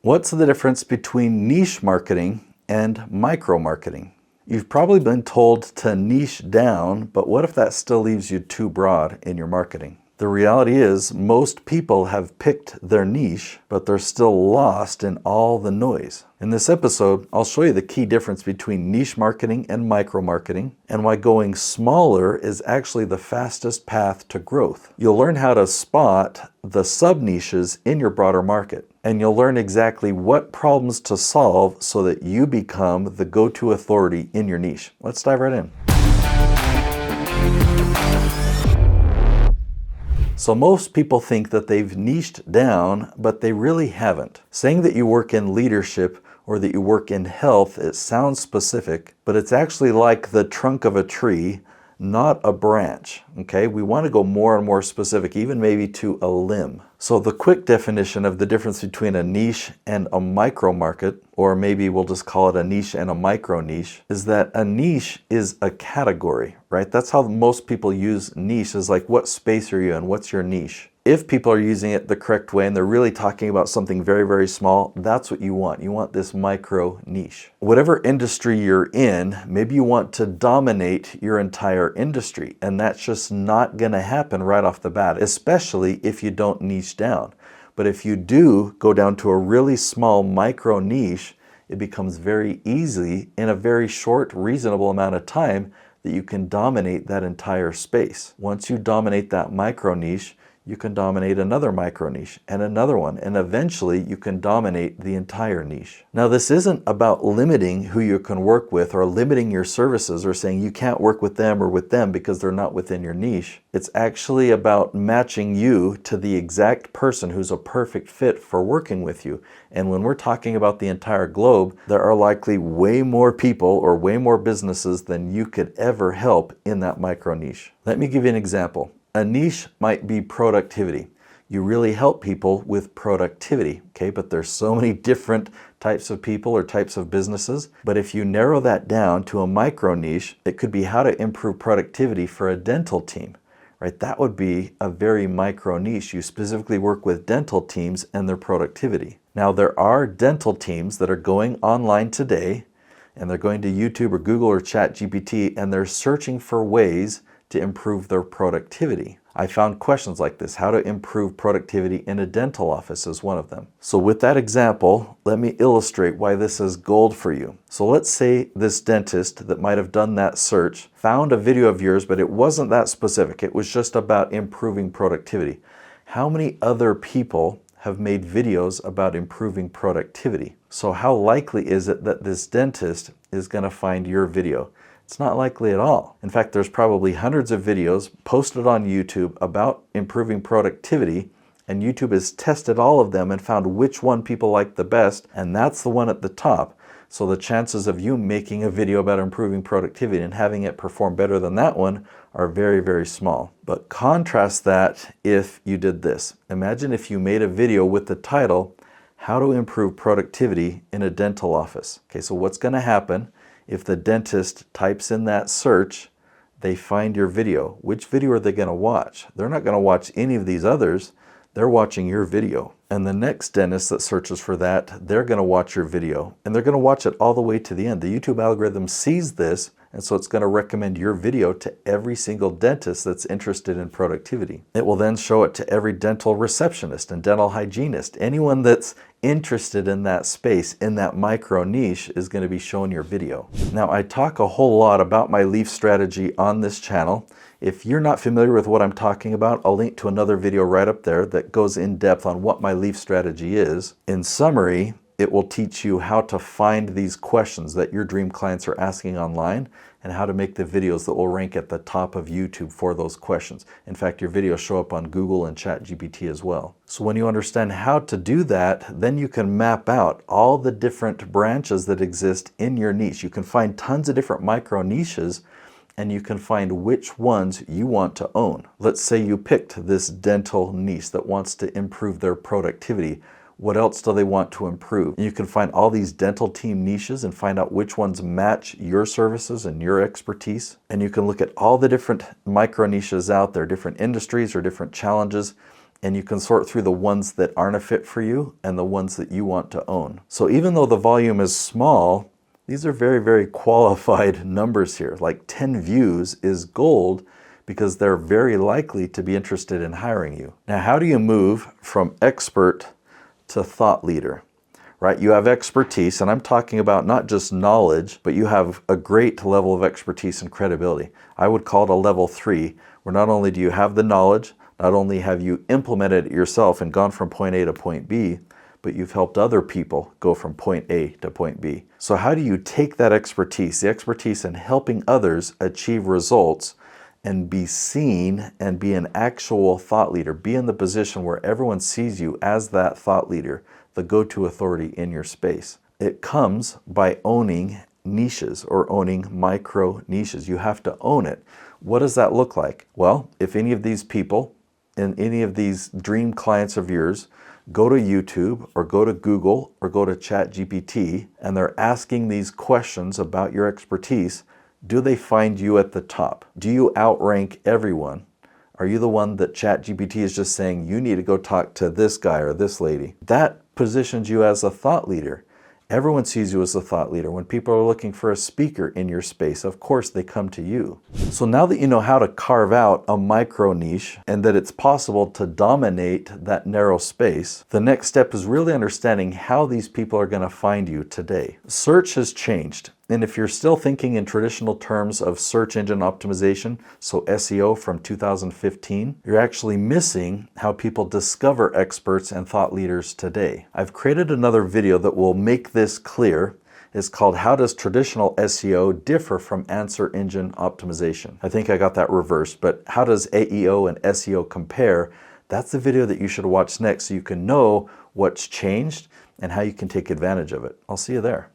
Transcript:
What's the difference between niche marketing and micro marketing? You've probably been told to niche down, but what if that still leaves you too broad in your marketing? The reality is most people have picked their niche, but they're still lost in all the noise. In this episode, I'll show you the key difference between niche marketing and micro marketing, and why going smaller is actually the fastest path to growth. You'll learn how to spot the sub-niches in your broader market, and you'll learn exactly what problems to solve so that you become the go-to authority in your niche. Let's dive right in. So most people think that they've niched down, but they really haven't. Saying that you work in leadership or that you work in health, it sounds specific, but it's actually like the trunk of a tree, not a branch, okay? We want to go more and more specific, even maybe to a limb. So the quick definition of the difference between a niche and a micro market, or maybe we'll just call it a niche and a micro niche, is that a niche is a category, right? That's how most people use niche, is like, what space are you in? What's your niche? If people are using it the correct way and they're really talking about something very, very small, that's what you want. You want this micro niche. Whatever industry you're in, maybe you want to dominate your entire industry, and that's just not going to happen right off the bat, especially if you don't niche down. But if you do go down to a really small micro niche, it becomes very easy in a very short, reasonable amount of time that you can dominate that entire space. Once you dominate that micro niche, you can dominate another micro niche and another one, and eventually you can dominate the entire niche. Now, this isn't about limiting who you can work with or limiting your services or saying you can't work with them or with them because they're not within your niche. It's actually about matching you to the exact person who's a perfect fit for working with you. And when we're talking about the entire globe, there are likely way more people or way more businesses than you could ever help in that micro niche. Let me give you an example. A niche might be productivity. You really help people with productivity, okay? But there's so many different types of people or types of businesses. But if you narrow that down to a micro niche, it could be how to improve productivity for a dental team, right? That would be a very micro niche. You specifically work with dental teams and their productivity. Now, there are dental teams that are going online today, and they're going to YouTube or Google or ChatGPT, and they're searching for ways to improve their productivity. I found questions like this: how to improve productivity in a dental office is one of them. So with that example, let me illustrate why this is gold for you. So let's say this dentist that might have done that search found a video of yours, but it wasn't that specific. It was just about improving productivity. How many other people have made videos about improving productivity? So how likely is it that this dentist is going to find your video? It's not likely at all. In fact, there's probably hundreds of videos posted on YouTube about improving productivity, and YouTube has tested all of them and found which one people like the best, and that's the one at the top. So the chances of you making a video about improving productivity and having it perform better than that one are very, very small. But contrast that if you did this. Imagine if you made a video with the title, "How to Improve Productivity in a Dental Office." Okay, so what's going to happen if the dentist types in that search, they find your video? Which video are they going to watch? They're not going to watch any of these others. They're watching your video. And the next dentist that searches for that, they're going to watch your video. And they're going to watch it all the way to the end. The YouTube algorithm sees this, and so it's going to recommend your video to every single dentist that's interested in productivity. It will then show it to every dental receptionist and dental hygienist. Anyone that's interested in that space, in that micro niche, is going to be shown your video. Now, I talk a whole lot about my leaf strategy on this channel. If you're not familiar with what I'm talking about, I'll link to another video right up there that goes in depth on what my leaf strategy is. In summary, it will teach you how to find these questions that your dream clients are asking online and how to make the videos that will rank at the top of YouTube for those questions. In fact, your videos show up on Google and ChatGPT as well. So when you understand how to do that, then you can map out all the different branches that exist in your niche. You can find tons of different micro niches, and you can find which ones you want to own. Let's say you picked this dental niche that wants to improve their productivity. What else do they want to improve? You can find all these dental team niches and find out which ones match your services and your expertise. And you can look at all the different micro niches out there, different industries or different challenges, and you can sort through the ones that aren't a fit for you and the ones that you want to own. So even though the volume is small, these are very, very qualified numbers here. Like 10 views is gold because they're very likely to be interested in hiring you. Now, how do you move from expert to thought leader? Right? You have expertise, and I'm talking about not just knowledge, but you have a great level of expertise and credibility. I would call it a level 3, where not only do you have the knowledge, not only have you implemented it yourself and gone from point A to point B, but you've helped other people go from point A to point B. So how do you take that expertise, the expertise in helping others achieve results, and be seen and be an actual thought leader, be in the position where everyone sees you as that thought leader, the go-to authority in your space? It comes by owning niches or owning micro niches. You have to own it. What does that look like? Well, if any of these people and any of these dream clients of yours go to YouTube or go to Google or go to ChatGPT and they're asking these questions about your expertise, do they find you at the top? Do you outrank everyone? Are you the one that ChatGPT is just saying, you need to go talk to this guy or this lady? That positions you as a thought leader. Everyone sees you as a thought leader. When people are looking for a speaker in your space, of course they come to you. So now that you know how to carve out a micro niche and that it's possible to dominate that narrow space, the next step is really understanding how these people are going to find you today. Search has changed. And if you're still thinking in traditional terms of search engine optimization, so SEO from 2015, you're actually missing how people discover experts and thought leaders today. I've created another video that will make this clear. It's called How Does Traditional SEO Differ from Answer Engine Optimization? I think I got that reversed, but how does AEO and SEO compare? That's the video that you should watch next so you can know what's changed and how you can take advantage of it. I'll see you there.